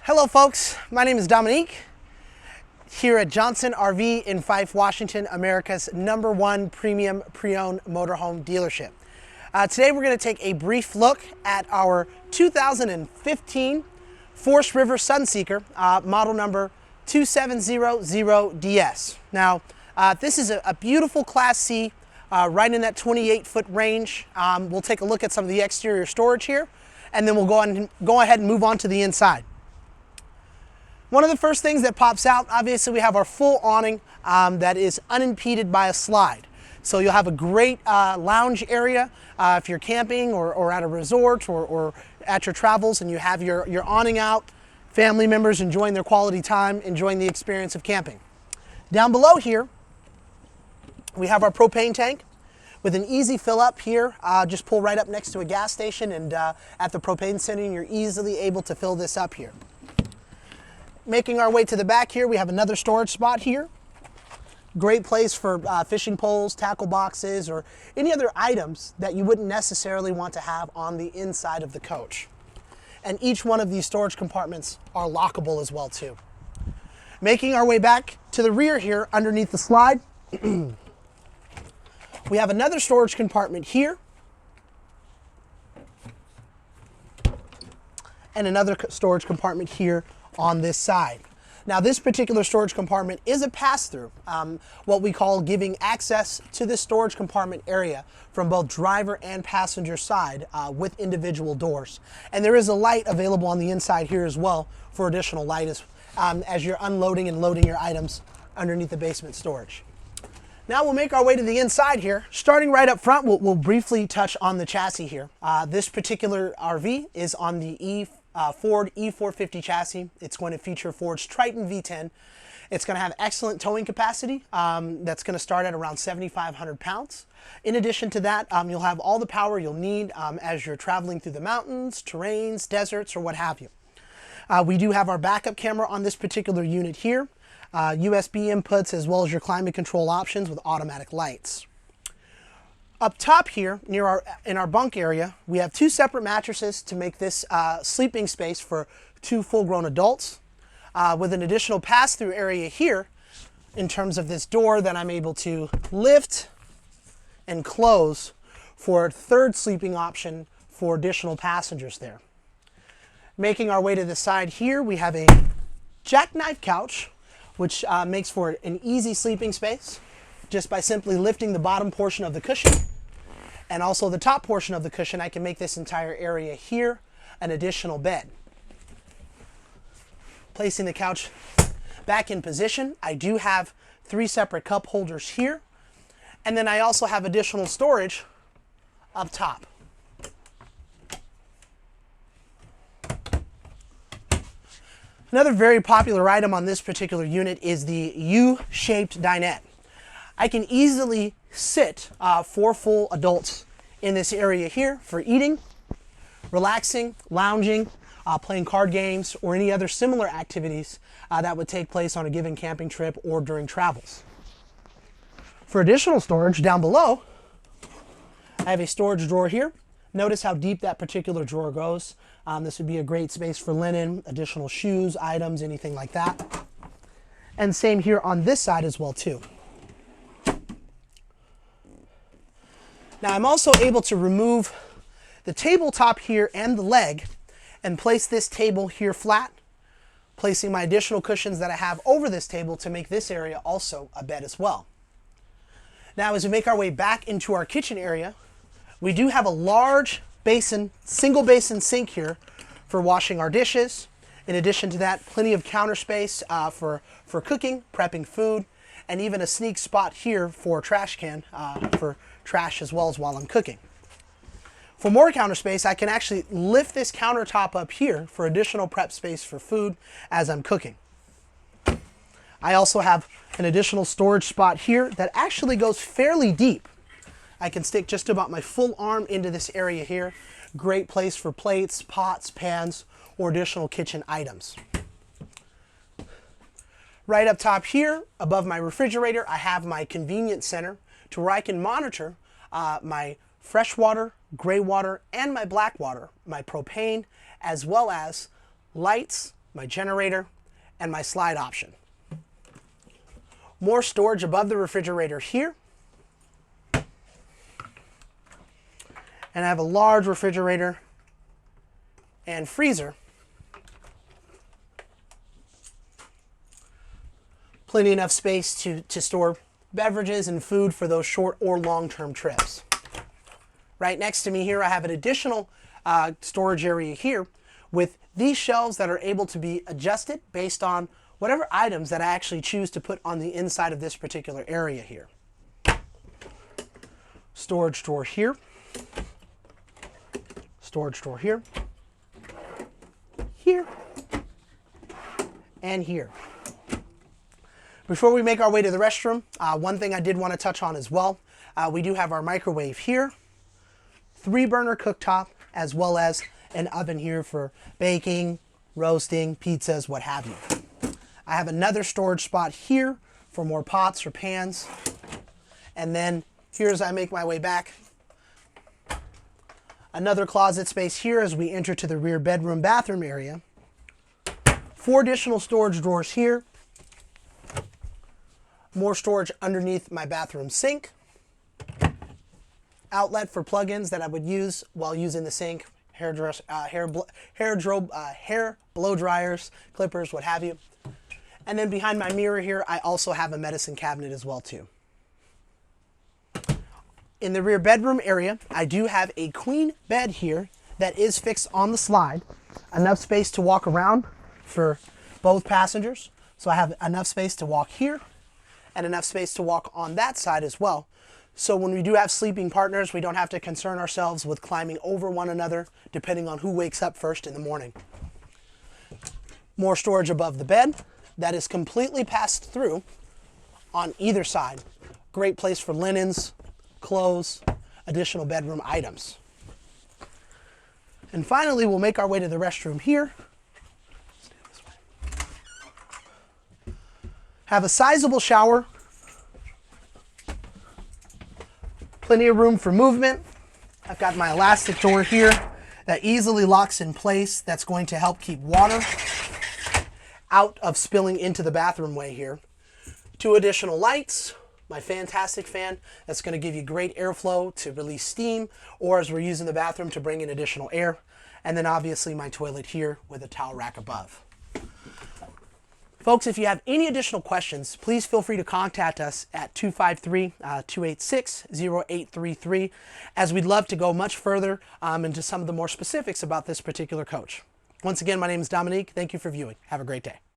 Hello folks, my name is Dominique here at Johnson RV in Fife, Washington, America's #1 premium pre-owned motorhome dealership. Today we're going to take a brief look at our 2015 Forest River Sunseeker, model number 2700DS. Now, this is a beautiful Class C, right in that 28-foot range. We'll take a look at some of the exterior storage here, and then we'll go ahead and move on to the inside. One of the first things that pops out, obviously we have our full awning that is unimpeded by a slide. So you'll have a great lounge area if you're camping or at a resort or at your travels and you have your awning out, family members enjoying their quality time, enjoying the experience of camping. Down below here, we have our propane tank with an easy fill up here. Just pull right up next to a gas station, and at the propane setting, you're easily able to fill this up here. Making our way to the back here, we have another storage spot here. Great place for fishing poles, tackle boxes, or any other items that you wouldn't necessarily want to have on the inside of the coach. And each one of these storage compartments are lockable as well too. Making our way back to the rear here, underneath the slide, we have another storage compartment here, and another storage compartment here on this side. Now this particular storage compartment is a pass-through, what we call giving access to this storage compartment area from both driver and passenger side with individual doors. And there is a light available on the inside here as well for additional light as you're unloading and loading your items underneath the basement storage. Now we'll make our way to the inside here. Starting right up front, we'll briefly touch on the chassis here. This particular RV is on the Ford E450 chassis. It's going to feature Ford's Triton V10. It's going to have excellent towing capacity. That's going to start at around 7,500 pounds. In addition to that, you'll have all the power you'll need as you're traveling through the mountains, terrains, deserts, or what have you. We do have our backup camera on this particular unit here. USB inputs as well as your climate control options with automatic lights. Up top here, in our bunk area, we have two separate mattresses to make this sleeping space for two full-grown adults, with an additional pass-through area here in terms of this door that I'm able to lift and close for a third sleeping option for additional passengers there. Making our way to the side here, we have a Jackknife Couch, which makes for an easy sleeping space just by simply lifting the bottom portion of the cushion and also the top portion of the cushion. I can make this entire area here an additional bed. Placing the couch back in position, I do have 3 separate cup holders here, and then I also have additional storage up top. Another very popular item on this particular unit is the U-shaped dinette. I can easily sit 4 full adults in this area here for eating, relaxing, lounging, playing card games, or any other similar activities that would take place on a given camping trip or during travels. For additional storage down below, I have a storage drawer here. Notice how deep that particular drawer goes. This would be a great space for linen, additional shoes, items, anything like that. And same here on this side as well too. Now I'm also able to remove the tabletop here and the leg and place this table here flat, placing my additional cushions that I have over this table to make this area also a bed as well. Now as we make our way back into our kitchen area, we do have a large basin, single basin sink here for washing our dishes. In addition to that, plenty of counter space for cooking, prepping food, and even a sneak spot here for a trash can for trash as well as while I'm cooking. For more counter space, I can actually lift this countertop up here for additional prep space for food as I'm cooking. I also have an additional storage spot here that actually goes fairly deep. I can stick just about my full arm into this area here. Great place for plates, pots, pans, or additional kitchen items. Right up top here, above my refrigerator, I have my convenience center to where I can monitor my fresh water, gray water, and my black water, my propane, as well as lights, my generator, and my slide option. More storage above the refrigerator here. And I have a large refrigerator and freezer. Plenty enough space to store beverages and food for those short or long-term trips. Right next to me here, I have an additional storage area here with these shelves that are able to be adjusted based on whatever items that I actually choose to put on the inside of this particular area here. Storage drawer here. Storage drawer here. Here. And here. Before we make our way to the restroom, one thing I did want to touch on as well, we do have our microwave here, 3-burner cooktop, as well as an oven here for baking, roasting, pizzas, what have you. I have another storage spot here for more pots or pans. And then here as I make my way back, another closet space here as we enter to the rear bedroom bathroom area. 4 additional storage drawers here. More storage underneath my bathroom sink. Outlet for plug-ins that I would use while using the sink, hair blow dryers, clippers, what have you. And then behind my mirror here, I also have a medicine cabinet as well too. In the rear bedroom area, I do have a queen bed here that is fixed on the slide. Enough space to walk around for both passengers. So I have enough space to walk here and enough space to walk on that side as well. So when we do have sleeping partners, we don't have to concern ourselves with climbing over one another depending on who wakes up first in the morning. More storage above the bed that is completely passed through on either side. Great place for linens, clothes, additional bedroom items. And finally, we'll make our way to the restroom here. Have a sizable shower. Plenty of room for movement. I've got my elastic door here that easily locks in place. That's going to help keep water out of spilling into the bathroom way here. 2 additional lights. My fantastic fan that's going to give you great airflow to release steam, or as we're using the bathroom to bring in additional air. And then obviously my toilet here with a towel rack above. Folks, if you have any additional questions, please feel free to contact us at 253-286-0833, as we'd love to go much further into some of the more specifics about this particular coach. Once again, my name is Dominique. Thank you for viewing. Have a great day.